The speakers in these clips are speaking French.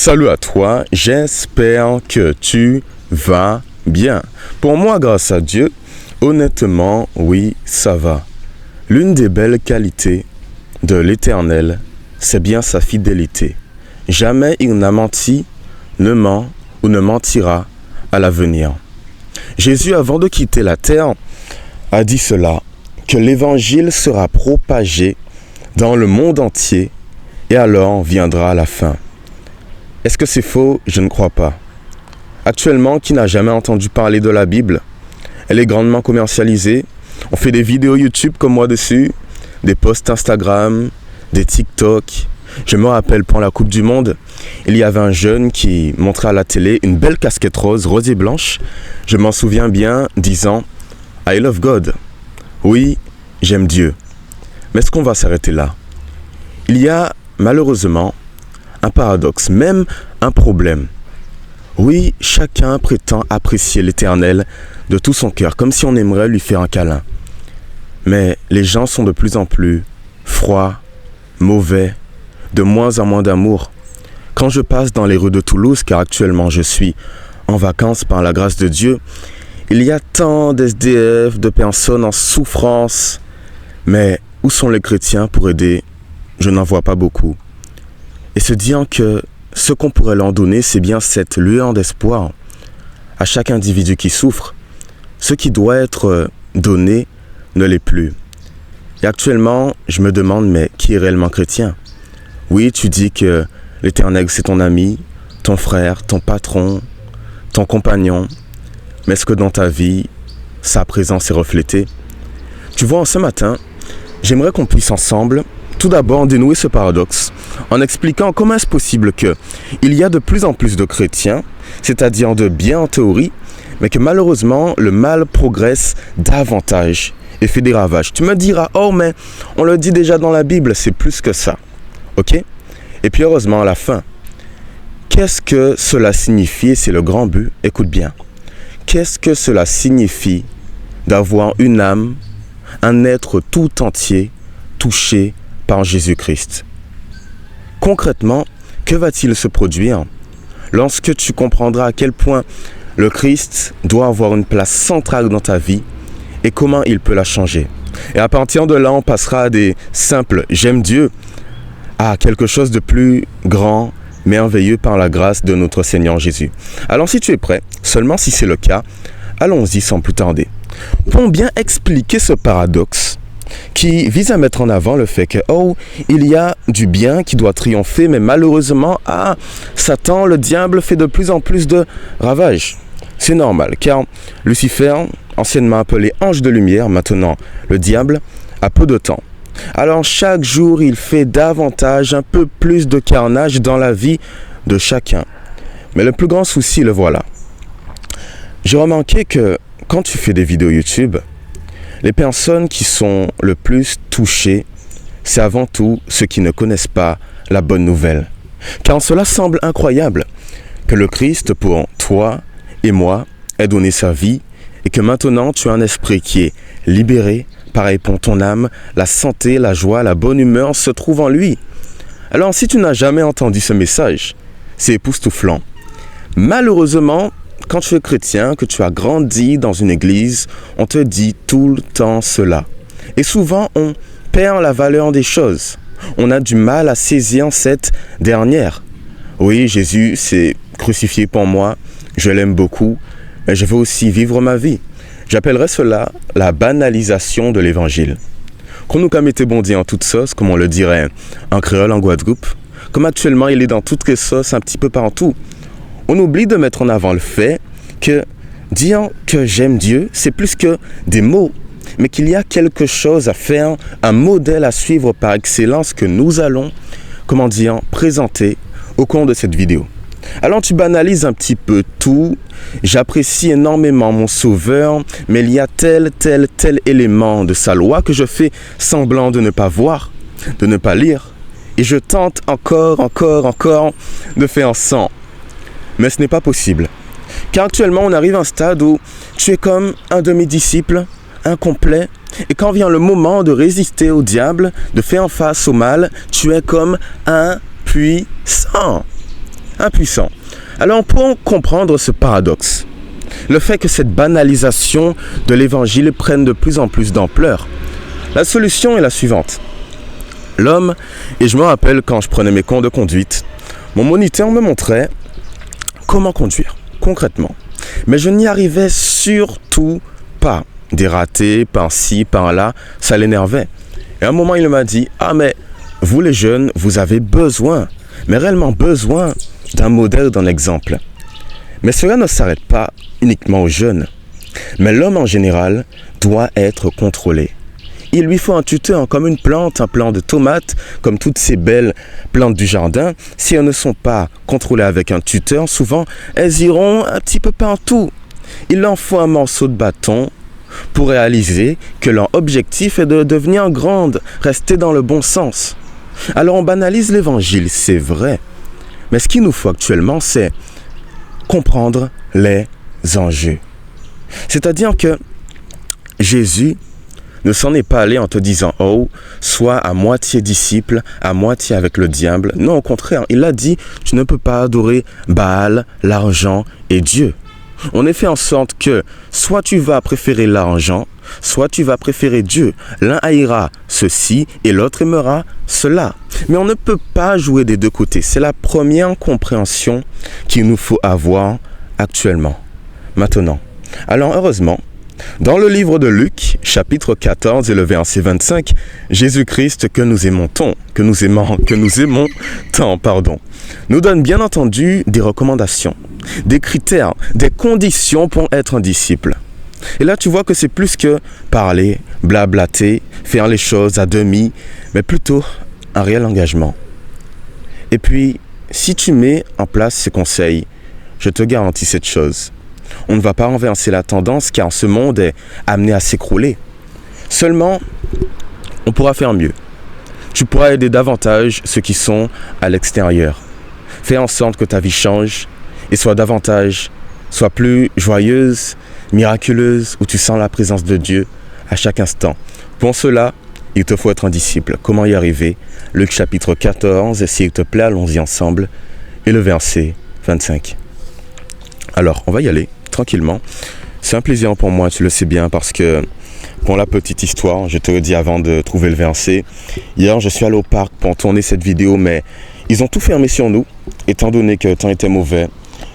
Salut à toi, j'espère que tu vas bien. Pour moi, grâce à Dieu, honnêtement, oui, ça va. L'une des belles qualités de l'Éternel, c'est bien sa fidélité. Jamais il n'a menti, ne ment ou ne mentira à l'avenir. Jésus, avant de quitter la terre, a dit cela, que l'évangile sera propagé dans le monde entier et alors viendra la fin. Est-ce que c'est faux? Je ne crois pas. Actuellement, qui n'a jamais entendu parler de la Bible? Elle est grandement commercialisée. On fait des vidéos YouTube comme moi dessus, des posts Instagram, des TikTok. Je me rappelle, pour la Coupe du Monde, il y avait un jeune qui montrait à la télé une belle casquette rose et blanche. Je m'en souviens bien, disant « I love God ». Oui, j'aime Dieu. Mais est-ce qu'on va s'arrêter là? Il y a malheureusement un paradoxe, même un problème. Oui, chacun prétend apprécier l'Éternel de tout son cœur, comme si on aimerait lui faire un câlin. Mais les gens sont de plus en plus froids, mauvais, de moins en moins d'amour. Quand je passe dans les rues de Toulouse, car actuellement je suis en vacances par la grâce de Dieu, il y a tant d'SDF, de personnes en souffrance. Mais où sont les chrétiens pour aider? Je n'en vois pas beaucoup. Et se disant que ce qu'on pourrait leur donner, c'est bien cette lueur d'espoir à chaque individu qui souffre. Ce qui doit être donné ne l'est plus. Et actuellement, je me demande, mais qui est réellement chrétien? Oui, tu dis que l'Éternel, c'est ton ami, ton frère, ton patron, ton compagnon. Mais est-ce que dans ta vie, sa présence est reflétée? Tu vois, ce matin, j'aimerais qu'on puisse ensemble tout d'abord dénouer ce paradoxe en expliquant comment est-ce possible qu'il y a de plus en plus de chrétiens, c'est-à-dire de bien en théorie, mais que malheureusement le mal progresse davantage et fait des ravages. Tu me diras, oh mais on le dit déjà dans la Bible, c'est plus que ça. Ok? Et puis heureusement à la fin, qu'est-ce que cela signifie? C'est le grand but, écoute bien. Qu'est-ce que cela signifie d'avoir une âme, un être tout entier touché par Jésus-Christ? Concrètement, que va-t-il se produire lorsque tu comprendras à quel point le Christ doit avoir une place centrale dans ta vie et comment il peut la changer? Et à partir de là, on passera à des simples « j'aime Dieu » à quelque chose de plus grand, merveilleux par la grâce de notre Seigneur Jésus. Alors si tu es prêt, seulement si c'est le cas, allons-y sans plus tarder. Pour bien expliquer ce paradoxe qui vise à mettre en avant le fait que, oh, il y a du bien qui doit triompher, mais malheureusement, Satan, le diable, fait de plus en plus de ravages. C'est normal, car Lucifer, anciennement appelé ange de lumière, maintenant le diable, a peu de temps. Alors chaque jour, il fait davantage, un peu plus de carnage dans la vie de chacun. Mais le plus grand souci, le voilà. J'ai remarqué que quand tu fais des vidéos YouTube, les personnes qui sont le plus touchées, c'est avant tout ceux qui ne connaissent pas la bonne nouvelle. Car cela semble incroyable que le Christ, pour toi et moi, ait donné sa vie et que maintenant tu as un esprit qui est libéré. Pareil pour ton âme, la santé, la joie, la bonne humeur se trouvent en lui. Alors si tu n'as jamais entendu ce message, c'est époustouflant. Malheureusement, quand tu es chrétien, que tu as grandi dans une église, on te dit tout le temps cela. Et souvent, on perd la valeur des choses. On a du mal à saisir cette dernière. Oui, Jésus s'est crucifié pour moi, je l'aime beaucoup, mais je veux aussi vivre ma vie. J'appellerais cela la banalisation de l'évangile. Qu'on nous comme été bondi en toute sauce, comme on le dirait en créole en Guadeloupe, comme actuellement il est dans toutes les sauces un petit peu partout. On oublie de mettre en avant le fait que dire que j'aime Dieu, c'est plus que des mots, mais qu'il y a quelque chose à faire, un modèle à suivre par excellence que nous allons, présenter au cours de cette vidéo. Alors tu banalises un petit peu tout, j'apprécie énormément mon Sauveur, mais il y a tel élément de sa loi que je fais semblant de ne pas voir, de ne pas lire, et je tente encore de faire sans. Mais ce n'est pas possible. Car actuellement, on arrive à un stade où tu es comme un demi-disciple, incomplet, et quand vient le moment de résister au diable, de faire face au mal, tu es comme impuissant. impuissant. Alors pour comprendre ce paradoxe, le fait que cette banalisation de l'évangile prenne de plus en plus d'ampleur, la solution est la suivante. L'homme, et je me rappelle quand je prenais mes cours de conduite, mon moniteur me montrait comment conduire, concrètement. Mais je n'y arrivais surtout pas. Des ratés, par-ci, par-là, ça l'énervait. Et à un moment, il m'a dit, « Ah, mais vous les jeunes, vous avez besoin, mais réellement besoin d'un modèle, d'un exemple. » Mais cela ne s'arrête pas uniquement aux jeunes. Mais l'homme en général doit être contrôlé. Il lui faut un tuteur comme une plante, un plant de tomate, comme toutes ces belles plantes du jardin. Si elles ne sont pas contrôlées avec un tuteur, souvent elles iront un petit peu partout. Il leur faut un morceau de bâton pour réaliser que leur objectif est de devenir grande, rester dans le bon sens. Alors on banalise l'évangile, c'est vrai. Mais ce qu'il nous faut actuellement, c'est comprendre les enjeux. C'est-à-dire que Jésus ne s'en est pas allé en te disant « Oh, sois à moitié disciple, à moitié avec le diable ». Non, au contraire, il a dit « Tu ne peux pas adorer Baal, l'argent et Dieu ». On a fait en sorte que soit tu vas préférer l'argent, soit tu vas préférer Dieu. L'un haïra ceci et l'autre aimera cela. Mais on ne peut pas jouer des deux côtés. C'est la première compréhension qu'il nous faut avoir actuellement, maintenant. Alors heureusement, dans le livre de Luc, chapitre 14 et le verset 25, Jésus-Christ que nous aimons tant, nous donne bien entendu des recommandations, des critères, des conditions pour être un disciple. Et là, tu vois que c'est plus que parler, blablater, faire les choses à demi, mais plutôt un réel engagement. Et puis, si tu mets en place ces conseils, je te garantis cette chose. On ne va pas renverser la tendance car ce monde est amené à s'écrouler. Seulement, on pourra faire mieux. Tu pourras aider davantage ceux qui sont à l'extérieur. Fais en sorte que ta vie change et soit plus joyeuse, miraculeuse, où tu sens la présence de Dieu à chaque instant. Pour cela, il te faut être un disciple. Comment y arriver? Luc chapitre 14, s'il te plaît, allons-y ensemble. Et le verset 25. Alors, on va y aller tranquillement. C'est un plaisir pour moi, tu le sais bien, parce que pour la petite histoire, je te le dis avant de trouver le verset, hier je suis allé au parc pour tourner cette vidéo, mais ils ont tout fermé sur nous, étant donné que le temps était mauvais.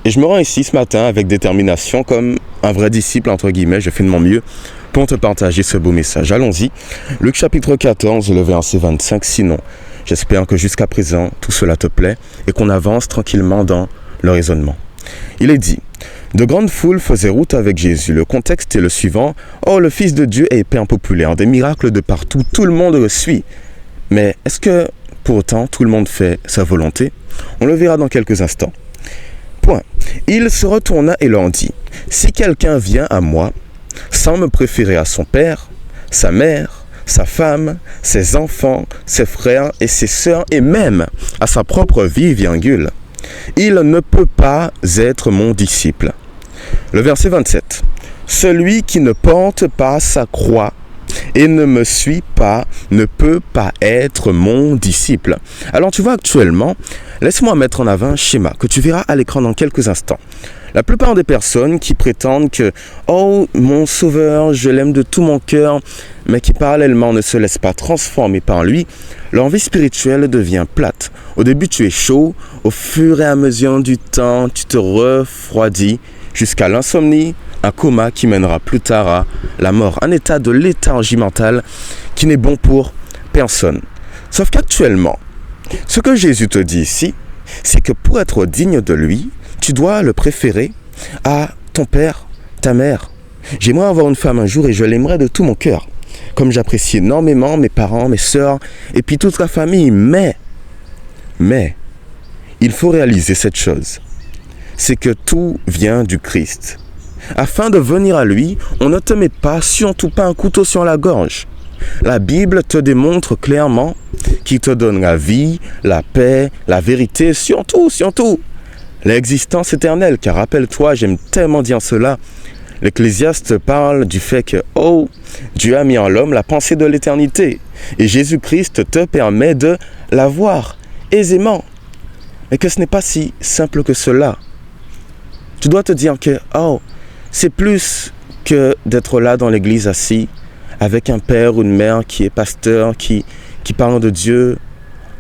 Et je me rends ici ce matin avec détermination, comme un vrai disciple, entre guillemets, je fais de mon mieux pour te partager ce beau message. Allons-y, Luc chapitre 14, le verset 25, sinon, j'espère que jusqu'à présent, tout cela te plaît et qu'on avance tranquillement dans le raisonnement. Il est dit, de grandes foules faisaient route avec Jésus. Le contexte est le suivant. Oh, le Fils de Dieu est hyper populaire, des miracles de partout, tout le monde le suit. Mais est-ce que, pour autant, tout le monde fait sa volonté? On le verra dans quelques instants. Point. Il se retourna et leur dit, si quelqu'un vient à moi, sans me préférer à son père, sa mère, sa femme, ses enfants, ses frères et ses sœurs, et même à sa propre vie, virgule, il ne peut pas être mon disciple. Le verset 27. Celui qui ne porte pas sa croix et ne me suit pas ne peut pas être mon disciple. Alors tu vois actuellement, laisse-moi mettre en avant un schéma que tu verras à l'écran dans quelques instants. La plupart des personnes qui prétendent que « Oh, mon sauveur, je l'aime de tout mon cœur », mais qui parallèlement ne se laissent pas transformer par lui, leur vie spirituelle devient plate. Au début, tu es chaud, au fur et à mesure du temps, tu te refroidis jusqu'à l'insomnie, un coma qui mènera plus tard à la mort, un état de léthargie mentale qui n'est bon pour personne. Sauf qu'actuellement, ce que Jésus te dit ici, c'est que pour être digne de lui, tu dois le préférer à ton père, ta mère. J'aimerais avoir une femme un jour et je l'aimerais de tout mon cœur. Comme j'apprécie énormément mes parents, mes sœurs et puis toute la famille. Mais, il faut réaliser cette chose. C'est que tout vient du Christ. Afin de venir à lui, on ne te met pas, surtout pas un couteau sur la gorge. La Bible te démontre clairement qu'il te donne la vie, la paix, la vérité, surtout, l'existence éternelle. Car rappelle-toi, j'aime tellement dire cela, l'Ecclésiaste parle du fait que, oh, Dieu a mis en l'homme la pensée de l'éternité. Et Jésus-Christ te permet de la voir aisément. mais que ce n'est pas si simple que cela. Tu dois te dire que, c'est plus que d'être là dans l'église assis avec un père ou une mère qui est pasteur, qui parle de Dieu,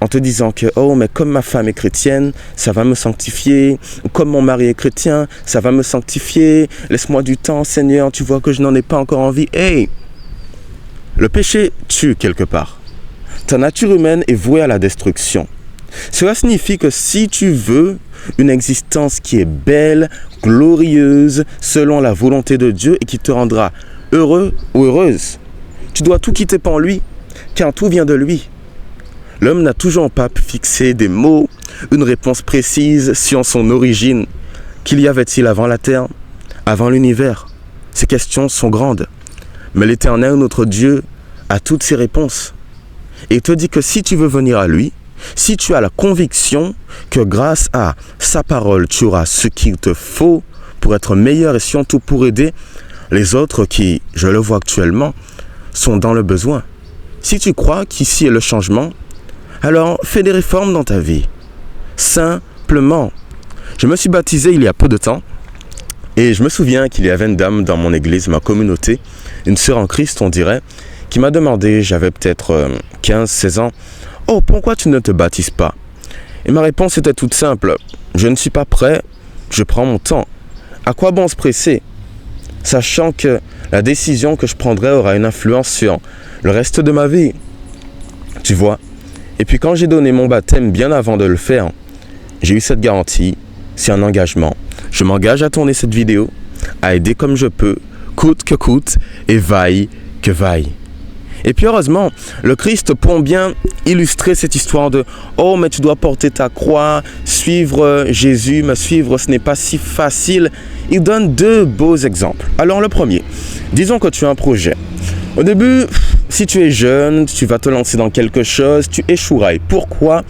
en te disant que, mais comme ma femme est chrétienne, ça va me sanctifier. Ou comme mon mari est chrétien, ça va me sanctifier. Laisse-moi du temps, Seigneur, tu vois que je n'en ai pas encore envie. Hey! Le péché tue quelque part. Ta nature humaine est vouée à la destruction. Cela signifie que si tu veux une existence qui est belle, glorieuse, selon la volonté de Dieu et qui te rendra heureux ou heureuse, tu dois tout quitter pour lui, car tout vient de lui. L'homme n'a toujours pas pu fixer des mots, une réponse précise sur son origine. Qu'il y avait-il avant la terre, avant l'univers? Ces questions sont grandes. Mais l'Éternel, notre Dieu, a toutes ces réponses. Et il te dit que si tu veux venir à lui, si tu as la conviction que grâce à sa parole, tu auras ce qu'il te faut pour être meilleur et surtout pour aider les autres qui, je le vois actuellement, sont dans le besoin. Si tu crois qu'ici est le changement, alors fais des réformes dans ta vie. Simplement. Je me suis baptisé il y a peu de temps et je me souviens qu'il y avait une dame dans mon église, ma communauté, une sœur en Christ, on dirait, qui m'a demandé, j'avais peut-être 15-16 ans, « pourquoi tu ne te baptises pas ?» Et ma réponse était toute simple, « Je ne suis pas prêt, je prends mon temps. À quoi bon se presser ? Sachant que la décision que je prendrai aura une influence sur le reste de ma vie. » Tu vois ? Et puis quand j'ai donné mon baptême bien avant de le faire, j'ai eu cette garantie, c'est un engagement. Je m'engage à tourner cette vidéo, à aider comme je peux, coûte que coûte, et vaille que vaille. Et puis heureusement, le Christ, pour bien illustrer cette histoire de « Oh, mais tu dois porter ta croix, suivre Jésus, mais suivre, ce n'est pas si facile », il donne deux beaux exemples. Alors le premier, disons que tu as un projet. Au début, si tu es jeune, tu vas te lancer dans quelque chose, tu échoueras. Et pourquoi ?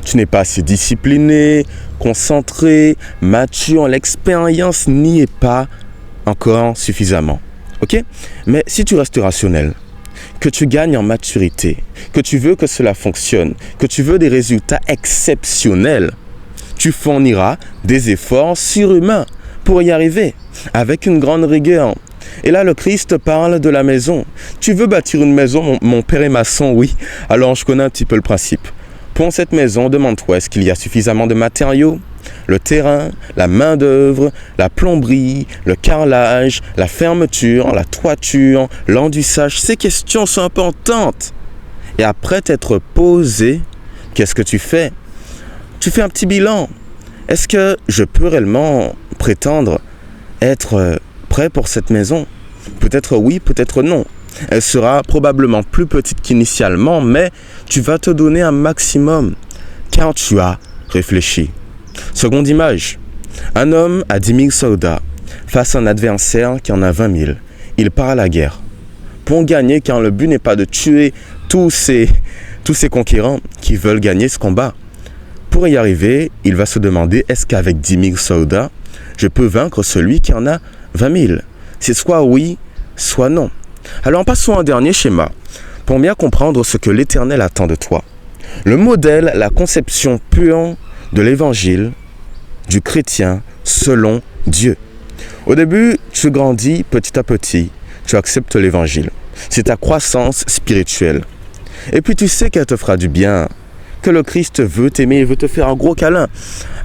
Tu n'es pas assez discipliné, concentré, mature, l'expérience n'y est pas encore suffisamment. Ok ? Mais si tu restes rationnel, que tu gagnes en maturité, que tu veux que cela fonctionne, que tu veux des résultats exceptionnels, tu fourniras des efforts surhumains pour y arriver, avec une grande rigueur. Et là, le Christ parle de la maison. Tu veux bâtir une maison, mon père est maçon, oui. Alors, je connais un petit peu le principe. Pour cette maison, demande-toi, est-ce qu'il y a suffisamment de matériaux ? Le terrain, la main-d'œuvre, la plomberie, le carrelage, la fermeture, la toiture, l'enduçage, ces questions sont importantes. Et après t'être posé, qu'est-ce que tu fais ? Tu fais un petit bilan. Est-ce que je peux réellement prétendre être prêt pour cette maison ? Peut-être oui, peut-être non. Elle sera probablement plus petite qu'initialement, mais tu vas te donner un maximum, car tu as réfléchi. Seconde image, un homme a 10 000 soldats face à un adversaire qui en a 20 000. Il part à la guerre pour gagner, car le but n'est pas de tuer tous ces conquérants qui veulent gagner ce combat. Pour y arriver, il va se demander, est-ce qu'avec 10 000 soldats, je peux vaincre celui qui en a 20 000 ? C'est soit oui, soit non. Alors passons à un dernier schéma pour bien comprendre ce que l'Éternel attend de toi. Le modèle, la conception pure de l'évangile du chrétien selon Dieu. Au début, tu grandis petit à petit, tu acceptes l'évangile. C'est ta croissance spirituelle. Et puis tu sais qu'elle te fera du bien, que le Christ veut t'aimer, il veut te faire un gros câlin.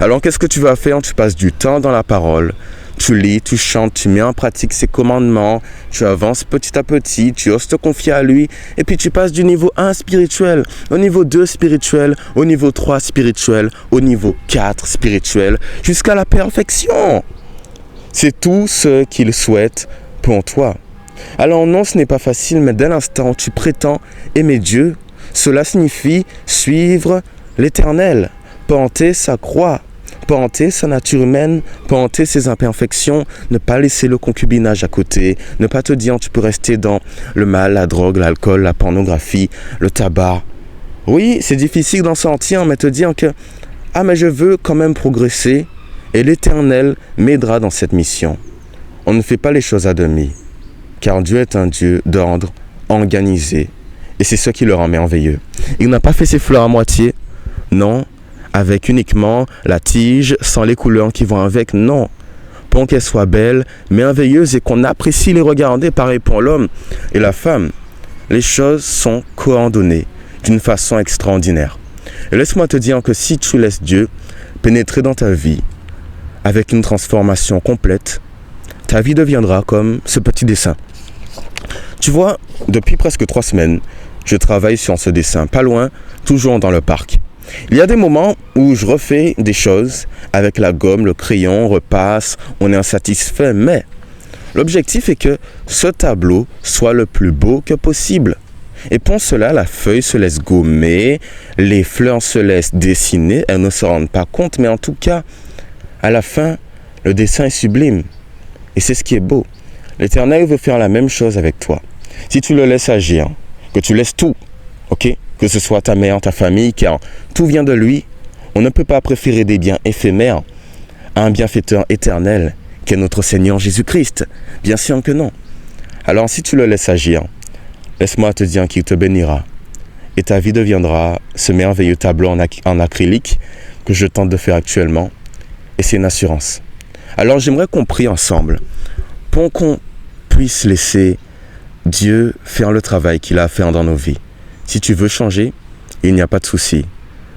Alors qu'est-ce que tu vas faire ? Tu passes du temps dans la parole, tu lis, tu chantes, tu mets en pratique ses commandements, tu avances petit à petit, tu oses te confier à lui, et puis tu passes du niveau 1 spirituel, au niveau 2 spirituel, au niveau 3 spirituel, au niveau 4 spirituel, jusqu'à la perfection. C'est tout ce qu'il souhaite pour toi. Alors non, ce n'est pas facile, mais dès l'instant où tu prétends aimer Dieu, cela signifie suivre l'Éternel, porter sa croix, porter sa nature humaine, porter ses imperfections, ne pas laisser le concubinage à côté, ne pas te dire tu peux rester dans le mal, la drogue, l'alcool, la pornographie, le tabac. Oui, c'est difficile d'en sortir, mais te dire que « Ah, mais je veux quand même progresser et l'Éternel m'aidera dans cette mission. » On ne fait pas les choses à demi, car Dieu est un Dieu d'ordre organisé et c'est ce qui le rend merveilleux. Il n'a pas fait ses fleurs à moitié, non. avec uniquement la tige, sans les couleurs qui vont avec. Non. Pour qu'elle soit belle, merveilleuse et qu'on apprécie les regarder, pareil pour l'homme et la femme. Les choses sont coordonnées d'une façon extraordinaire. Et laisse-moi te dire que si tu laisses Dieu pénétrer dans ta vie avec une transformation complète, ta vie deviendra comme ce petit dessin. Tu vois, depuis presque 3 semaines, je travaille sur ce dessin, pas loin, toujours dans le parc. Il y a des moments où je refais des choses avec la gomme, le crayon, on repasse, on est insatisfait, mais l'objectif est que ce tableau soit le plus beau que possible. Et pour cela, la feuille se laisse gommer, les fleurs se laissent dessiner, elles ne se rendent pas compte, mais en tout cas, à la fin, le dessin est sublime. Et c'est ce qui est beau. L'Éternel veut faire la même chose avec toi. Si tu le laisses agir, que tu laisses tout, ok? Que ce soit ta mère, ta famille, car tout vient de lui, on ne peut pas préférer des biens éphémères à un bienfaiteur éternel qu'est notre Seigneur Jésus-Christ. Bien sûr que non. Alors si tu le laisses agir, laisse-moi te dire qu'il te bénira. Et ta vie deviendra ce merveilleux tableau en acrylique que je tente de faire actuellement. Et c'est une assurance. Alors j'aimerais qu'on prie ensemble pour qu'on puisse laisser Dieu faire le travail qu'il a à faire dans nos vies. Si tu veux changer, il n'y a pas de souci.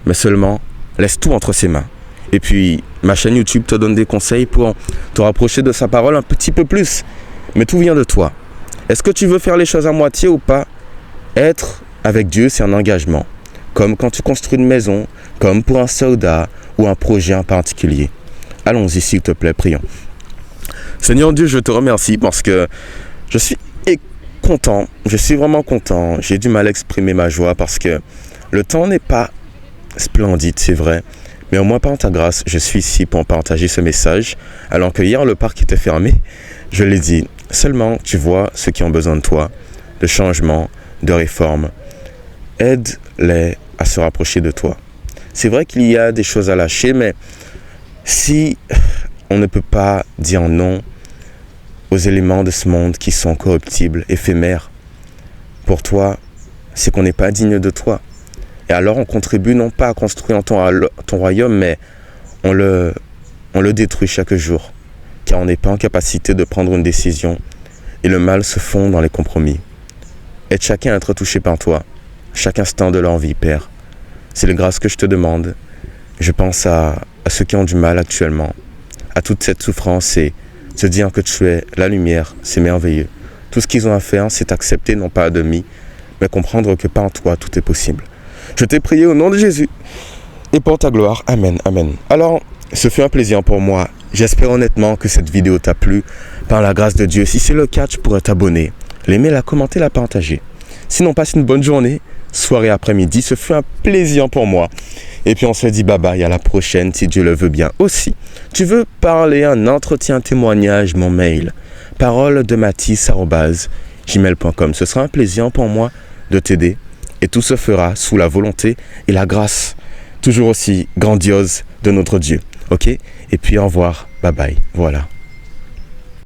Mais seulement, laisse tout entre ses mains. Et puis, ma chaîne YouTube te donne des conseils pour te rapprocher de sa parole un petit peu plus. Mais tout vient de toi. Est-ce que tu veux faire les choses à moitié ou pas? Être avec Dieu, c'est un engagement. Comme quand tu construis une maison, comme pour un soldat ou un projet en particulier. Allons-y, s'il te plaît, prions. Seigneur Dieu, je te remercie parce que je suis content, je suis vraiment content. J'ai du mal à exprimer ma joie parce que le temps n'est pas splendide, c'est vrai. Mais au moins par ta grâce, je suis ici pour partager ce message. Alors que hier, le parc était fermé, je l'ai dit. Seulement, tu vois ceux qui ont besoin de toi, de changement, de réforme. Aide-les à se rapprocher de toi. C'est vrai qu'il y a des choses à lâcher, mais si on ne peut pas dire non aux éléments de ce monde qui sont corruptibles, éphémères, pour toi, c'est qu'on n'est pas digne de toi. Et alors on contribue non pas à construire ton royaume, mais on le détruit chaque jour, car on n'est pas en capacité de prendre une décision, et le mal se fond dans les compromis. Aide chacun à être touché par toi, chaque instant de leur vie, Père. C'est les grâces que je te demande. Je pense à ceux qui ont du mal actuellement, à toute cette souffrance et se dire que tu es la lumière, c'est merveilleux. Tout ce qu'ils ont à faire, c'est accepter, non pas à demi, mais comprendre que par toi, tout est possible. Je t'ai prié au nom de Jésus et pour ta gloire. Amen, amen. Alors, ce fut un plaisir pour moi. J'espère honnêtement que cette vidéo t'a plu par la grâce de Dieu. Si c'est le cas, tu pourrais t'abonner, l'aimer, la commenter, la partager. Sinon, passe une bonne journée, soirée, après-midi. Ce fut un plaisir pour moi. Et puis on se dit bye bye, à la prochaine si Dieu le veut bien. Aussi, tu veux parler, un entretien, témoignage, mon mail, paroledemathis@gmail.com. Ce sera un plaisir pour moi de t'aider. Et tout se fera sous la volonté et la grâce, toujours aussi grandiose de notre Dieu. Ok? Et puis au revoir, bye bye, voilà.